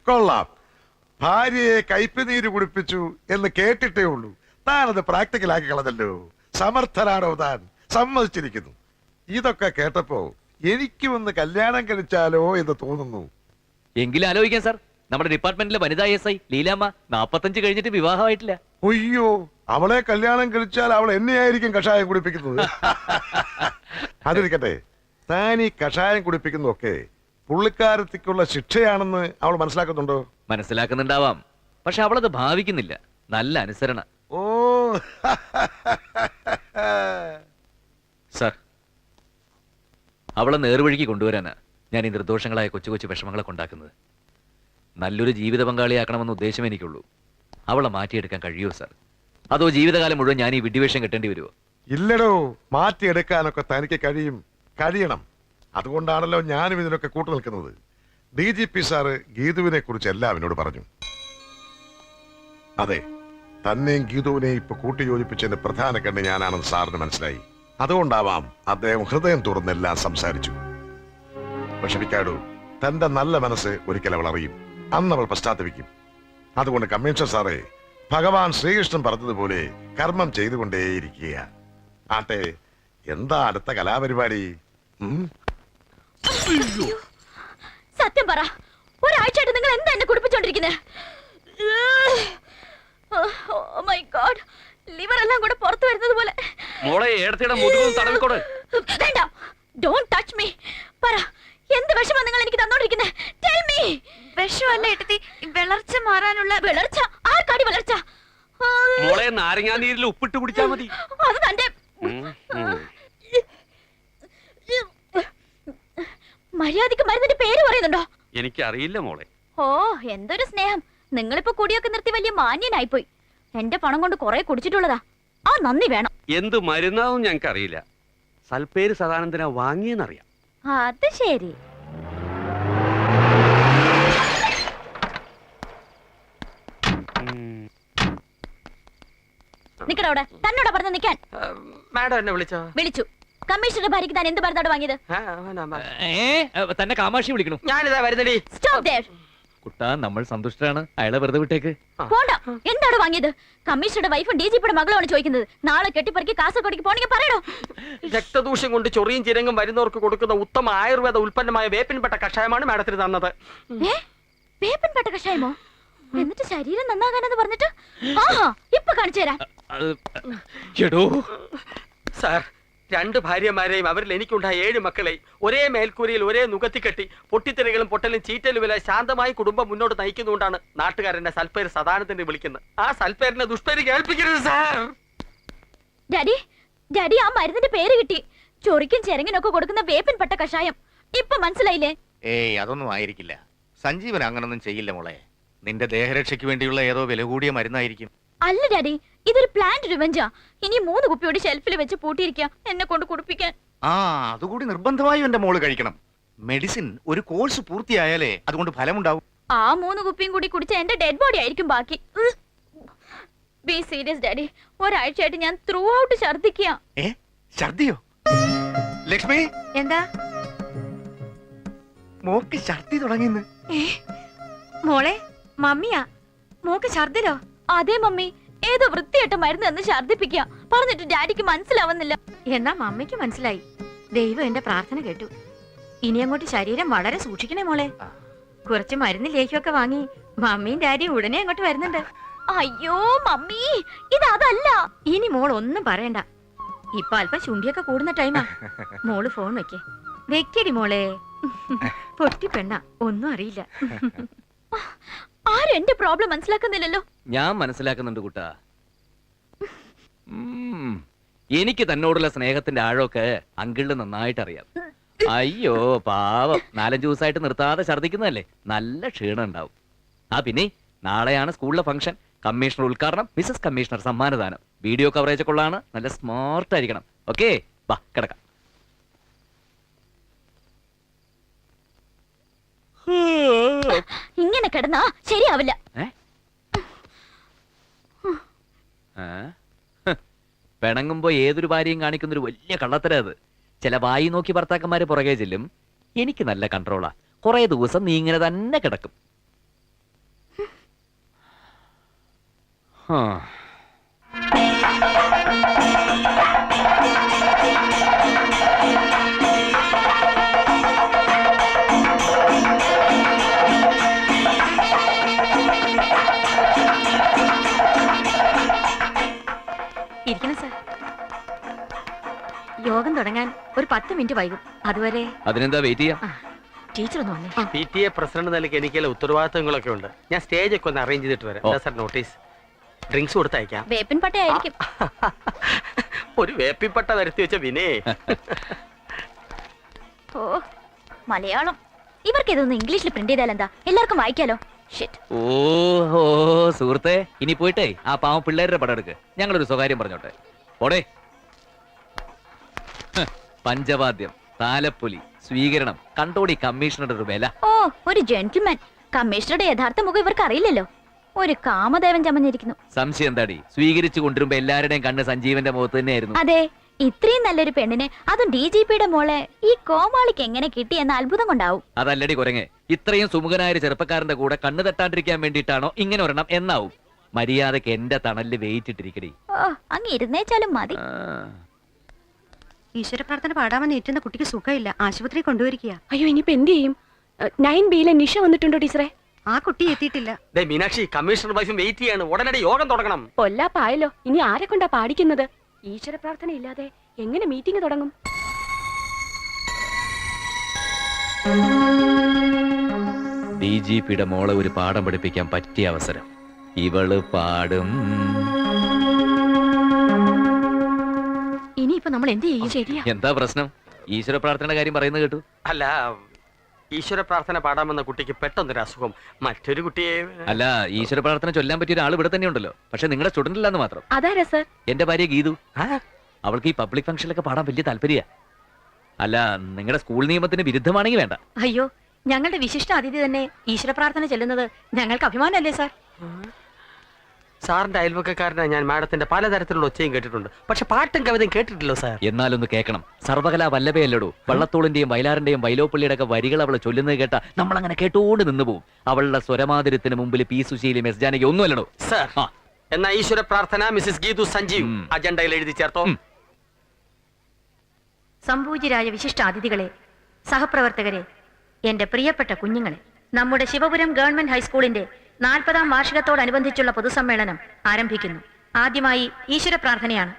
കൊള്ളാം. ഭാര്യയെ കയ്പുനീര് കുടിപ്പിച്ചു എന്ന് കേട്ടിട്ടേ ഉള്ളൂ. താനത് പ്രാക്ടിക്കലാക്കി കളഞ്ഞല്ലോ. സമർത്ഥനാണോ താൻ? സമ്മതിച്ചിരിക്കുന്നു. ഇതൊക്കെ കേട്ടപ്പോ എനിക്കും ഒന്ന് കല്യാണം കഴിച്ചാലോ എന്ന് തോന്നുന്നു. എങ്കിലും ആലോചിക്കാം സാർ. നമ്മുടെ ഡിപ്പാർട്ട്മെന്റിലെ വനിതാ SI ലീലാമ്മ 45 കഴിഞ്ഞിട്ട് വിവാഹമായിട്ടില്ല. അയ്യോ, അവളെ കല്യാണം കഴിച്ചാൽ അവൾ എന്നെയായിരിക്കും കഷായം കുടിപ്പിക്കുന്നത്. അതിരിക്കട്ടെ, താൻ ഈ കഷായം കുടിപ്പിക്കുന്നതൊക്കെ പുള്ളിക്കാരത്തിക്കുള്ള ശിക്ഷയാണെന്ന് അവൾ മനസ്സിലാക്കുന്നുണ്ടോ? മനസ്സിലാക്കുന്നുണ്ടാവാം, പക്ഷെ അവളത് ഭാവിക്കുന്നില്ല. നല്ല അനുസരണ. ഓ സാർ, അവളെ നേർവഴിക്ക് കൊണ്ടുവരാനാ ഞാൻ ഈ നിർദോഷങ്ങളായ കൊച്ചു കൊച്ചു വിഷമങ്ങളൊക്കെ ഉണ്ടാക്കുന്നത്. നല്ലൊരു ജീവിത പങ്കാളിയാക്കണമെന്ന ഉദ്ദേശം എനിക്കുള്ളൂ. അവളെ മാറ്റിയെടുക്കാൻ കഴിയുമോ സാർ? അതോ ജീവിതകാലം മുഴുവൻ ഞാൻ ഈ വിഡ്ഢിവേഷം കെട്ടേണ്ടി വരുമോ? ഇല്ലടോ, മാറ്റിയെടുക്കാനൊക്കെ തനിക്ക് കഴിയണം. അതുകൊണ്ടാണല്ലോ ഞാനും ഇതിനൊക്കെ കൂട്ടു നിൽക്കുന്നത്. DGP സാറ് ഗീതുവിനെ കുറിച്ച് എല്ലാം എന്നോട് പറഞ്ഞു. അതെ, തന്നെയും ഗീതുവിനെയും ഇപ്പൊ കൂട്ടിയോജിപ്പിച്ചതിന്റെ പ്രധാന കണ്ണ് ഞാനാണെന്ന് സാറിന് മനസ്സിലായി. അതുകൊണ്ടാവാം അദ്ദേഹം ഹൃദയം തുറന്നെല്ലാം സംസാരിച്ചു. വിഷമിക്കാടൂ, തന്റെ നല്ല മനസ്സ് ഒരിക്കൽ അവൾ അറിയും. അന്ന് അവൾ പശ്ചാത്തപിക്കും. അതുകൊണ്ട് കമ്മീഷണർ സാറേ, ഭഗവാൻ ശ്രീകൃഷ്ണൻ പറഞ്ഞതുപോലെ കർമ്മം ചെയ്തുകൊണ്ടേയിരിക്കുക. ആട്ടെ, എന്താ അടുത്ത കലാപരിപാടി? സത്യം പറ, ഒരാഴ്ചയായിട്ട് നിങ്ങൾ എന്താ എന്നെ കുടിപ്പിച്ചോണ്ടിരിക്കുന്നത്? ലിവർ എല്ലാം കൂടെ പുറത്തു വരുന്നത് പോലെ. വേണ്ട, ഡോണ്ട് ടച്ച് മീ. പറ, എന്ത് വിഷമാ നിങ്ങൾ എനിക്ക് തന്നോണ്ടിരിക്കുന്നത്? Tell me. വിഷമല്ല ഏട്ടത്തി, വിളർച്ച മാറാനുള്ള. വിളർച്ച? ആർക്കാടി വിളർച്ച? മോളെ നാരങ്ങാനീരിൽ ഉപ്പിട്ട് കുടിച്ചാ മതി. അത് തന്റെ മര്യാദക്ക് മരുന്നിന്റെ പേര് പറയുന്നുണ്ടോ? എനിക്കറിയില്ല മോളെ. ഓ, എന്തൊരു സ്നേഹം. നിങ്ങളിപ്പോ കുടിയൊക്കെ നിർത്തി വലിയ മാന്യനായിപ്പോയി. എന്റെ പണം കൊണ്ട് കുറെ കുടിച്ചിട്ടുള്ളതാ. ആ നന്ദി വേണം. എന്ത് മരുന്നാവും ഞങ്ങൾക്ക് അറിയില്ല. സൽപ്പേര് സദാനന്ദനാ വാങ്ങിയെന്നറിയാം. അത് ശരി. നിക്കടവിടെ. തന്നോടാ പറഞ്ഞ നിക്കാൻ. മാഡം എന്നെ വിളിച്ചു. കമ്മീഷണറുടെ ഭാര്യക്ക് താൻ എന്ത് മരുന്നാണ് വാങ്ങിയത്? തന്നെ കാമാക്ഷി വിളിക്കണു. ഞാനിതാ വരുന്നടി. Stop there. കുട്ടാ, നമ്മൾ സന്തുഷ്ടരാണ്. അയാളെ വെറുതെ വിട്ടേക്ക്. പോണ്ട. എന്താണ് വാങ്ങിയത്? കമ്മീഷണറുടെ വൈഫും DGPയുടെ മകളാണ് ചോദിക്കുന്നത്. നാളെ കെട്ടിപ്പറക്കി കാസർഗോഡേക്ക് പോണെങ്കിൽ പറയണോ? രക്തദൂഷ്യം കൊണ്ട് ചൊറിയും ചിരങ്ങും വരുന്നവർക്ക് കൊടുക്കുന്ന ഉത്തമ ആയുർവേദ ഉൽപ്പന്നമായ വേപ്പിൻപെട്ട കഷായമാണ് മാഡത്തിന് തന്നത്. വേപ്പിൻപെട്ട കഷായമോ? എന്നിട്ട് ശരീരം നന്നാകാനെന്ന് പറഞ്ഞിട്ട്? ആഹാ, ഇപ്പൊ കാണിച്ചു തരാം. സാർ, 2 ഭാര്യമാരെയും അവരിൽ എനിക്കുണ്ടായ 7 മക്കളെയും ഒരേ മേൽക്കൂരയിൽ ഒരേ നുകത്തിക്കെട്ടി പൊട്ടിത്തെറികളും പൊട്ടലും ചീറ്റലുമില്ല ശാന്തമായി കുടുംബം മുന്നോട്ട് നയിക്കുന്നുകൊണ്ടാണ് നാട്ടുകാരന്റെ സൽപ്പേര് സദാനന്ദനെ വിളിക്കുന്നത്. ആ സൽപ്പേരിനെ ദുഷ്പേര് കേൾപ്പിക്കരുത് സാർ. ഡാഡി, ആ മരുന്നിന്റെ പേര് കിട്ടി. ചൊറിക്കും ചെരങ്ങിനൊക്കെ കൊടുക്കുന്ന വേപ്പിൻപെട്ട കഷായം. ഇപ്പൊ മനസ്സിലായില്ലേ? ഏയ്, അതൊന്നും ആയിരിക്കില്ല. സഞ്ജീവൻ അങ്ങനൊന്നും ചെയ്യില്ല മോളെ. നിന്റെ ദേഹരക്ഷയ്ക്ക് വേണ്ടിയുള്ള ഏതോ വില കൂടിയ മരുന്നായിരിക്കും. അല്ല ഡാഡി, ഇതൊരു പ്ലാന്റ് റിവെഞ്ചാ. ഇനി 3 കുപ്പിയോട് ഷെൽഫിൽ വെച്ച് പൂട്ടിയിരിക്കുക എന്നെ കൊണ്ട് കുടിപ്പിക്കാൻ. അതുകൂടി നിർബന്ധമായും എന്റെ മോള് കഴിക്കണം. മെഡിസിൻ ഒരു കോഴ്സ് പൂർത്തിയായാലേ അതുകൊണ്ട് ഫലമുണ്ടാവും. ആ 3 കുപ്പിയും കൂടി കുടിച്ച എന്റെ ഡെഡ് ബോഡി ആയിരിക്കും ബാക്കി. Be serious daddy. ഒരാഴ്ചയായിട്ട് ഞാൻ ത്രൂ ഔട്ട് ഛർദിക്കുക. ഛർദിയോ? ലക്ഷ്മി, എന്താ മോക്ക് ഛർദി തുടങ്ങിന്ന്? മോളെ, മമ്മിയാ മോക്ക് ഛർദിലോ? അതെ മമ്മി, ഏതോ വൃത്തിയായിട്ട മരുന്ന് എന്ന് ഛർദിപ്പിക്കുക. പറഞ്ഞിട്ട് ഡാഡിക്ക് മനസ്സിലാവുന്നില്ല. എന്നാ മമ്മിക്ക് മനസ്സിലായി. ദൈവം എന്റെ പ്രാർത്ഥന കേട്ടു. ഇനി അങ്ങോട്ട് ശരീരം വളരെ സൂക്ഷിക്കണേ മോളെ. കുറച്ച് മരുന്ന് ലേഹ്യമൊക്കെ വാങ്ങി മമ്മിയും ഡാഡിയും ഉടനെ അങ്ങോട്ട് വരുന്നുണ്ട്. അയ്യോ മമ്മി, ഇത് അതല്ല. ഇനി മോൾ ഒന്നും പറയണ്ട. ഇപ്പൊ അല്പം ചുണ്ടിയൊക്കെ കൂടുന്ന ടൈമാ. മോള് ഫോൺ വെക്കടി മോളെ. പൊട്ടി പെണ്ണ, ഒന്നും അറിയില്ല. ആരും എന്റെ പ്രോബ്ലം മനസ്സിലാക്കുന്നില്ലല്ലോ. ഞാൻ മനസ്സിലാക്കുന്നുണ്ട് കുട്ടാ. എനിക്ക് തന്നോടുള്ള സ്നേഹത്തിന്റെ ആഴമൊക്കെ അങ്കിളിന് നന്നായിട്ട് അറിയാം. അയ്യോ പാവം, 4-5 ദിവസമായിട്ട് നിർത്താതെ ഛർദിക്കുന്നതല്ലേ. നല്ല ക്ഷീണം ഉണ്ടാവും. പിന്നെ നാളെയാണ് സ്കൂളിലെ ഫംഗ്ഷൻ. കമ്മീഷണർ ഉദ്ഘാടനം, മിസസ് കമ്മീഷണർ സമ്മാനദാനം. വീഡിയോ കവറേജ് ഒക്കെ ഉള്ളതാണ്. നല്ല സ്മാർട്ട് ആയിരിക്കണം. ഓക്കെ, വാ കിടക്കാം. ഇങ്ങനെ കിടന്നാ ശരിയാവില്ല. പിണങ്ങുമ്പോ ഏതൊരു ഭാര്യയും കാണിക്കുന്നൊരു വലിയ കള്ളത്തര അത്. ചില വായി നോക്കി ഭർത്താക്കന്മാര് പുറകെ ചെല്ലും. എനിക്ക് നല്ല കൺട്രോളാ. കുറെ ദിവസം നീ ഇങ്ങനെ തന്നെ കിടക്കും. ആ. ഇരിക്കണം സാർ. യോഗം തുടങ്ങാൻ ഒരു 10 മിനിറ്റ് വൈകും. അതുവരെ അതിനെന്താ വെയിറ്റ് ചെയ്യാം? ടീച്ചർ ഒന്ന് വന്നേ. PTA പ്രസിഡന്റ് നിലയ്ക്ക് എനിക്കുള്ള ഉത്തരവാദിത്തങ്ങളൊക്കെ ഉണ്ട്. ഞാൻ സ്റ്റേജ് ഒക്കെ ഒന്ന് അറേഞ്ച് ചെയ്തിട്ട് വരാം. ഓ. സാർ നോട്ടീസ് ഡ്രിങ്ക്സ് കൊടുത്തയക്കാം. വേപ്പിൻ പട്ടയായിരിക്കും. ഒരു വേപ്പിപ്പട്ട വരുത്തി വെച്ച വിനേ. ഓ മലയാളം ഇവർക്ക് ഇതൊന്ന് ഇംഗ്ലീഷിൽ പ്രിന്റ് ചെയ്താലെന്താ? എല്ലാവർക്കും വായിക്കാലോ. ഷിറ്റ്. ഓ സുഹൃത്തെ, ഇനി പോയിട്ടേ ആ പാവം പിള്ളേരുടെ പടം എടുക്ക്. ഞങ്ങളൊരു സ്വകാര്യം പറഞ്ഞോട്ടെ. ഓടേ. പഞ്ചവാദ്യം, താലപ്പൊലി, സ്വീകരണം, കണ്ടോടി കമ്മീഷണറുടെ ഒരു വില. ഓ ഒരു ജെന്റിൽമാൻ. കമ്മീഷണറുടെ യഥാർത്ഥ മുഖം ഇവർക്ക് അറിയില്ലല്ലോ. ഒരു കാമദേവൻ ചമഞ്ഞിരിക്കുന്നു. സംശയം എന്താടി? സ്വീകരിച്ചു കൊണ്ടുവരുമ്പോ എല്ലാവരുടെയും കണ്ണ് സഞ്ജീവന്റെ മുഖത്ത് തന്നെയായിരുന്നു. അതെ, ഇത്രയും നല്ലൊരു പെണ്ണിനെ, അതും DGPയുടെ മോളെ ഈ കോമാളിക്ക് എങ്ങനെ കിട്ടിയെന്ന അത്ഭുതം കൊണ്ടാവും. അതല്ലടി കുരങ്ങെ, ഇത്രയും സുമുഖനായ ഒരു ചെറുപ്പക്കാരന്റെ കൂടെ കണ്ണ് തട്ടാണ്ടിരിക്കാൻ വേണ്ടിയിട്ടാണോ ഇങ്ങനെ ഒരെണ്ണം എന്നാവും. മര്യാദക്ക് എന്റെ തണലില് വെയിറ്റ് ഇട്ടിരിക്കടി. ഓ അങ്ങ് ഇരുന്നേച്ചാലും മതി. ഈശ്വര പ്രാർത്ഥന പാടാമെന്ന് ഏറ്റുന്ന കുട്ടിക്ക് സുഖമില്ല. ആശുപത്രി കൊണ്ടുവരിക. അയ്യോ ഇനിയിപ്പോ എന്ത് ചെയ്യും? 9Bയിലെ നിഷ വന്നിട്ടുണ്ടോ ടീച്ചറെ? ആ കുട്ടി എത്തിയിട്ടില്ല. മീനാക്ഷി, കമ്മീഷണർ വൈഫും വെയിറ്റ് ചെയ്യാണ്. ഉടനടി യോഗം തുടങ്ങണം. പൊല്ലാപ്പായല്ലോ. ഇനി ആരെ കൊണ്ടാ പാടിക്കുന്നത്? ഈശ്വര പ്രാർത്ഥന ഇല്ലാതെ എങ്ങനെ മീറ്റിംഗ് തുടങ്ങും? DGPയുടെ മോളെ ഒരു പാഠം പഠിപ്പിക്കാൻ പറ്റിയ അവസരം. ഇവള് പാടും. ഇനിയിപ്പോ നമ്മൾ എന്ത് ചെയ്യും? ശരിയാ. എന്താ പ്രശ്നം? ഈശ്വര പ്രാർത്ഥനയുടെ കാര്യം പറയുന്നത് കേട്ടു. അല്ല, ഈശ്വര പ്രാർത്ഥന പാടാമെന്ന കുട്ടിക്ക് പെട്ടെന്നൊരു അസുഖം. മറ്റൊരു കുട്ടിയെ അല്ല, ഈശ്വര പ്രാർത്ഥന ചൊല്ലാൻ പറ്റിയ ഒരാൾ ഇവിടെ തന്നെ ഉണ്ടല്ലോ. പക്ഷെ നിങ്ങളുടെ സ്റ്റുഡന്റ് ഇല്ലാന്ന് മാത്രം. അതാരാ സർ? എന്റെ ഭാര്യ ഗീതു. ആ? അവൾക്ക് ഈ പബ്ലിക് ഫംഗ്ഷനിലൊക്കെ പാടാൻ വലിയ താല്പര്യ. അല്ല, നിങ്ങളുടെ സ്കൂൾ നിയമത്തിന് വിരുദ്ധമാണെങ്കിൽ വേണ്ട. അയ്യോ, ഞങ്ങളുടെ വിശിഷ്ട അതിഥി തന്നെ ഈശ്വര പ്രാർത്ഥന ചെല്ലുന്നത് ഞങ്ങൾക്ക് അഭിമാനമല്ലേ സാർ? സാറിന്റെ അയൽവക്കക്കാരനാണ് ഞാൻ. മാഡത്തിന്റെ പലതരത്തിലുള്ള ഒച്ചയും കേട്ടിട്ടുണ്ട്, പക്ഷെ പാട്ടും കവിതയും കേട്ടിട്ടില്ലോ സാർ. എന്നാലൊന്ന് കേൾക്കണം. സർവകലാ വല്ലഭയല്ലടോ. വള്ളത്തോളിന്റെയും വയലാറിന്റെയും വൈലോപ്പള്ളിയുടെ ഒക്കെ വരികൾ അവൾ ചൊല്ലുന്നത് കേട്ട നമ്മൾ അങ്ങനെ കേട്ടോണ്ട് നിന്ന് പോവും. അവളുടെ സ്വരമാതിരത്തിന് മുമ്പിൽ പി സുശീലും എസ് ജാനകി ഒന്നുമല്ലടോ. സാർ, ആ. എന്നാ ഈശ്വര പ്രാർത്ഥന മിസ്സസ് ഗീതു സഞ്ജീവ് അജണ്ടയിൽ എഴുതി ചേർത്തോ. സംപൂജ്യരായ വിശിഷ്ട അതിഥികളെ, സഹപ്രവർത്തകരെ, എന്റെ പ്രിയപ്പെട്ട കുഞ്ഞുങ്ങളെ, നമ്മുടെ ശിവപുരം ഗവൺമെന്റ് ഹൈസ്കൂളിന്റെ 40ാം വാർഷികത്തോടനുബന്ധിച്ചുള്ള പൊതുസമ്മേളനം ആരംഭിക്കുന്നു. ആദ്യമായി ഈശ്വര പ്രാർത്ഥനയാണ്.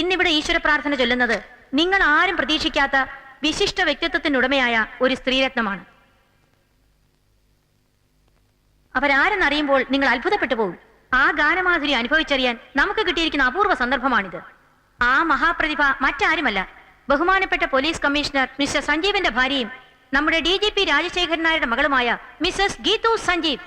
ഇന്നിവിടെ ഈശ്വര പ്രാർത്ഥന ചൊല്ലുന്നത് നിങ്ങൾ ആരും പ്രതീക്ഷിക്കാത്ത വിശിഷ്ട വ്യക്തിത്വത്തിനുടമയായ ഒരു സ്ത്രീരത്നമാണ്. അവരാരെന്നറിയുമ്പോൾ നിങ്ങൾ അത്ഭുതപ്പെട്ടു പോകും. ആ ഗാനമാധുരി അനുഭവിച്ചറിയാൻ നമുക്ക് കിട്ടിയിരിക്കുന്ന അപൂർവ സന്ദർഭമാണിത്. ആ മഹാപ്രതിഭ മറ്റാരുമല്ല, ബഹുമാനപ്പെട്ട പോലീസ് കമ്മീഷണർ മിസ്റ്റർ സഞ്ജീവിന്റെ ഭാര്യയും നമ്മുടെ DGP രാജശേഖരൻ നായരുടെ മകളുമായ മിസ്സസ് ഗീതു സഞ്ജീവ്.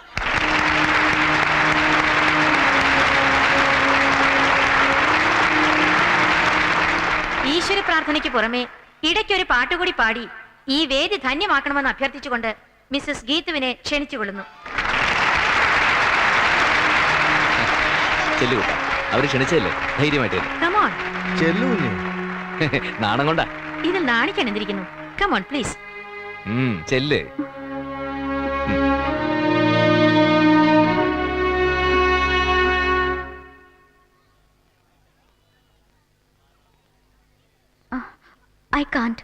ഈശ്വര പ്രാർത്ഥനയ്ക്ക് പുറമെ ഇടയ്ക്കൊരു പാട്ടുകൂടി പാടി ഈ വേദി ധന്യമാക്കണമെന്ന് അഭ്യർത്ഥിച്ചുകൊണ്ട് മിസ്സസ് ഗീതുവിനെ ക്ഷണിച്ചുകൊള്ളുന്നു. ചെല്ലുക. അവര് ക്ഷണിച്ചല്ലേ, ധൈര്യമായിട്ട്. Come on. നാണം കൊണ്ടാ. ഇതിൽ നാണിക്കാൻ എന്തിരിക്കുന്നു? Come on, please. ചെല്ല്. I can't.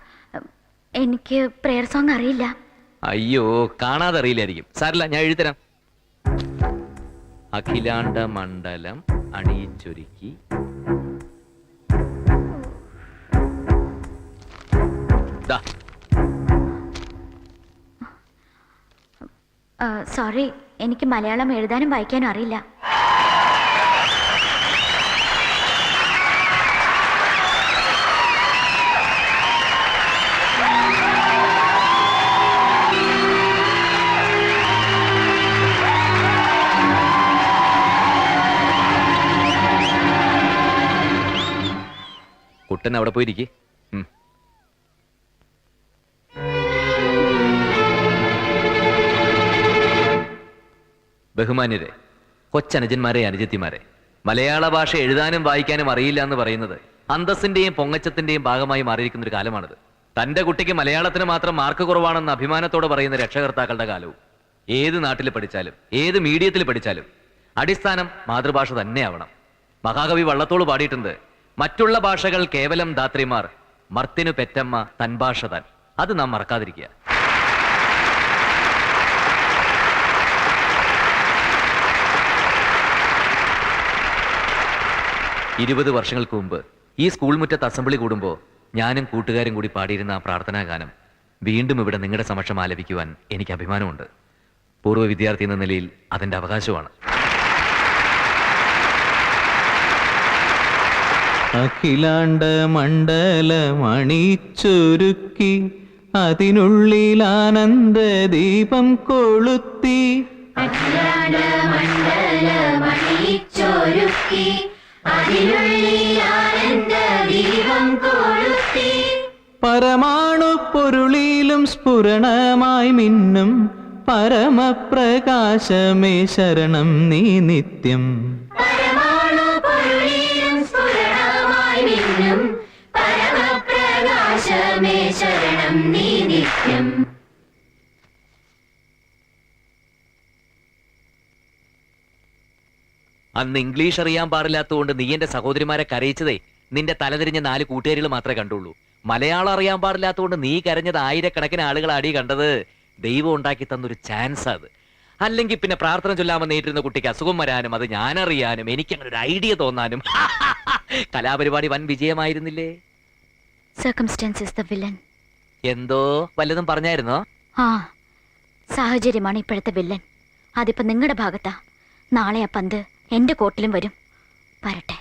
എനിക്ക് പ്രെയർ സോങ് അറിയില്ല. അയ്യോ, കാണാതെ അറിയില്ലായിരിക്കും. സാരില്ല, ഞാൻ എഴുതരാം. അഖിലാണ്ട മണ്ഡലം അണിയിച്ചൊരുക്കി സോറി, എനിക്ക് മലയാളം എഴുതാനും വായിക്കാനും അറിയില്ല. കുട്ടൻ അവിടെ പോയിരിക്കേ. ബഹുമാന്യരെ, കൊച്ചനുജന്മാരെ, അനുജത്തിമാരെ, മലയാള ഭാഷ എഴുതാനും വായിക്കാനും അറിയില്ല എന്ന് പറയുന്നത് അന്തസ്സിന്റെയും പൊങ്ങച്ചത്തിന്റെയും ഭാഗമായി മാറിയിരിക്കുന്ന ഒരു കാലമാണിത്. തന്റെ കുട്ടിക്ക് മലയാളത്തിന് മാത്രം മാർക്ക് കുറവാണെന്ന് അഭിമാനത്തോടെ പറയുന്ന രക്ഷകർത്താക്കളുടെ കാലവും ഏത് നാട്ടിൽ പഠിച്ചാലും ഏത് മീഡിയത്തിൽ പഠിച്ചാലും അടിസ്ഥാനം മാതൃഭാഷ തന്നെയാവണം. മഹാകവി വള്ളത്തോൾ പാടിയിട്ടുണ്ട്, മറ്റുള്ള ഭാഷകൾ കേവലം ധാത്രിമാർ, മർത്തിനു പെറ്റമ്മ തൻ ഭാഷ താൻ. അത് നാം മറക്കാതിരിക്കുക. ഇരുപത് വർഷങ്ങൾക്ക് മുമ്പ് ഈ സ്കൂൾ മുറ്റത്ത് അസംബ്ലി കൂടുമ്പോൾ ഞാനും കൂട്ടുകാരും കൂടി പാടിയിരുന്ന ആ പ്രാർത്ഥനാ ഗാനം വീണ്ടും ഇവിടെ നിങ്ങളുടെ സമക്ഷം ആലപിക്കുവാൻ എനിക്ക് അഭിമാനമുണ്ട്. പൂർവ്വ വിദ്യാർത്ഥി എന്ന നിലയിൽ അതെന്റെ അവകാശമാണ്. അഖിലാണ്ട മണ്ഡലമണിച്ചൊരുക്കി അതിനുള്ളിൽ ആനന്ദ ദീപം കൊളുത്തി പരമാണു പൊരുളിലും സ്ഫുരണമായി മിന്നും പരമപ്രകാശമേ ശരണം നീ നിത്യം. അന്ന് ഇംഗ്ലീഷ് അറിയാൻ പാടില്ലാത്തതുകൊണ്ട് നീ എന്റെ സഹോദരിമാരെ കരയിച്ചതേ നിന്റെ തലതിരിഞ്ഞ 4 കൂട്ടുകാരികൾ മാത്രമേ കണ്ടുള്ളൂ. മലയാളം അറിയാൻ പാടില്ലാത്തതുകൊണ്ട് നീ കരഞ്ഞത് ആയിരക്കണക്കിന് ആളുകൾ അടി കണ്ടത് ദൈവം ഉണ്ടാക്കി തന്നൊരു ചാൻസ് അത്. അല്ലെങ്കിൽ പിന്നെ പ്രാർത്ഥന ചൊല്ലാമെന്ന് നേരിടുന്ന കുട്ടിക്ക് അസുഖം വരാനും അത് ഞാനറിയാനും എനിക്കങ്ങനെ ഒരു ഐഡിയ തോന്നാനും കലാപരിപാടി വൻ വിജയമായിരുന്നില്ലേ? Circumstances the villain. എന്തോ വല്ലതും പറഞ്ഞായിരുന്നോ? ആ, സാഹചര്യമാണ് ഇപ്പോഴത്തെ വില്ലൻ. അതിപ്പോ നിങ്ങളുടെ ഭാഗത്താ. നാളെ ആ പന്ത് എന്റെ കോർട്ടിലും വരും. വരട്ടെ.